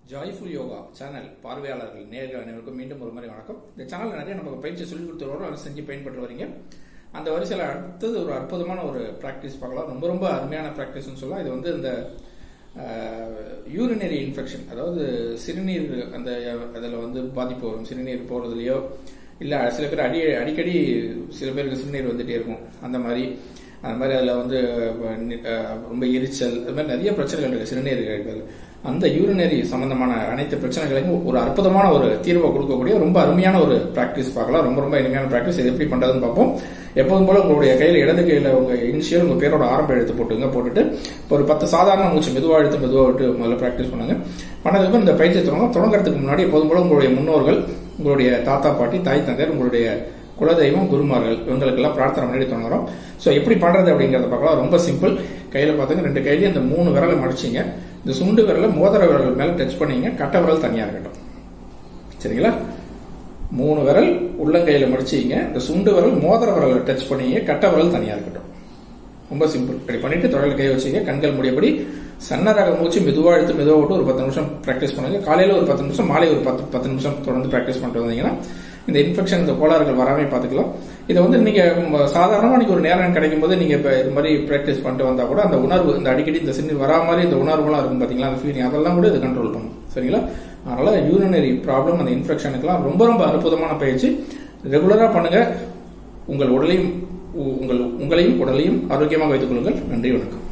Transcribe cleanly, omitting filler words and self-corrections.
Joyful yoga channel பார்வையாளர்கள் நேர்கள் அனைவருக்கும் மீண்டும் ஒரு முறை வணக்கம். இந்த சேனல் நிறைய நமக்கு பயிற்சி சொல்லிக் கொடுத்து வரோம், அதை செஞ்சு பயன்பட்டு வரீங்க. அந்த வரிசையில் அடுத்தது ஒரு அற்புதமான ஒரு பிராக்டிஸ் பார்க்கலாம். ரொம்ப ரொம்ப அருமையான பிராக்டிஸ்னு சொல்லலாம். இது வந்து இந்த யூரினரி இன்ஃபெக்ஷன், அதாவது சிறுநீர் அந்த அதில் வந்து பாதிப்பு வரும். சிறுநீர் போகிறதுலையோ இல்லை சில பேர் அடிக்கடி சில பேருக்கு சிறுநீர் வந்துட்டே இருக்கும். அந்த மாதிரி அதில் வந்து ரொம்ப எரிச்சல், அது மாதிரி நிறைய பிரச்சனைகள் இருக்கு சிறுநீர்கள். அந்த யூரினரி சம்பந்தமான அனைத்து பிரச்சனைகளையும் ஒரு அற்புதமான ஒரு தீர்வை கொடுக்கக்கூடிய ரொம்ப அருமையான ஒரு பிராக்டிஸ் பார்க்கலாம். ரொம்ப ரொம்ப எளிமையான பிராக்டிஸ். இது எப்படி பண்றதுன்னு பார்ப்போம். எப்போதும் போல உங்களுடைய கையில் இடது கையில உங்க இனிஷியல் உங்க பேரோட ஆரம்ப எழுத்து போட்டுட்டு ஒரு 10 சாதாரண மூச்சு மெதுவாக விட்டு முதல்ல பிராக்டிஸ் பண்ணுங்க. பண்ணதுக்கு இந்த பயிற்சி தொடங்குறதுக்கு முன்னாடி எப்போதும் போல உங்களுடைய முன்னோர்கள், உங்களுடைய தாத்தா பாட்டி, தாய் தந்தையர், உங்களுடைய குலதெய்வம், குருமார்கள், இவங்களுக்கெல்லாம் பிரார்த்தனை பண்ணி தொடங்குறோம். ஸோ எப்படி பண்றது அப்படிங்கறத பார்க்கலாம். ரொம்ப சிம்பிள். கையில பாத்துங்க, 2 கையிலையும் இந்த 3 விரலை மடிச்சிங்க. இந்த சுண்டு விரல மோதிர விரல் மேல டச் பண்ணீங்க. கட்ட விரல் தனியா இருக்கட்டும். சரிங்களா? 3 விரல் உள்ளங்கையில மடிச்சிங்க. இந்த சுண்டு விரல் மோதிர விரல டச் பண்ணீங்க. கட்ட விரல் தனியா இருக்கட்டும். ரொம்ப சிம்பிள். இப்படி பண்ணிட்டு தொடர்ந்து கை வச்சுங்க. கண்கள் முடியபடி சன்ன ரக மூச்சு மெதுவா எடுத்து மெதுவா விட்டு ஒரு 10 நிமிஷம் பிராக்டிஸ் பண்ணுங்க. காலையில ஒரு 10 நிமிஷம், மாலை ஒரு 10 நிமிஷம் தொடர்ந்து பிராக்டிஸ் பண்ணிட்டு வந்தீங்கன்னா இந்த இன்ஃபெக்ஷன், இந்த கோளாறுகள் வராமே பார்த்துக்கலாம். இதை வந்து நீங்க சாதாரணமா நீங்க ஒரு நேரம் கிடைக்கும் போது நீங்க இப்ப இது மாதிரி பிராக்டிஸ் பண்ணிட்டு வந்தா கூட அந்த உணர்வு, இந்த அடிக்கடி இந்த சிறுநீர் வரா மாதிரி இந்த உணர்வுலாம் இருக்கும் பாத்தீங்களா, அந்த ஃபீலிங், அதெல்லாம் கூட இது கண்ட்ரோல் பண்ணும். சரிங்களா? அதனால யூரினரி ப்ராப்ளம், அந்த இன்ஃபெக்ஷனுக்குலாம் ரொம்ப ரொம்ப அற்புதமான பயிற்சி. ரெகுலரா பண்ணுங்க. உங்களையும் உடலையும் ஆரோக்கியமாக வைத்துக் கொள்ளுங்கள். நன்றி, வணக்கம்.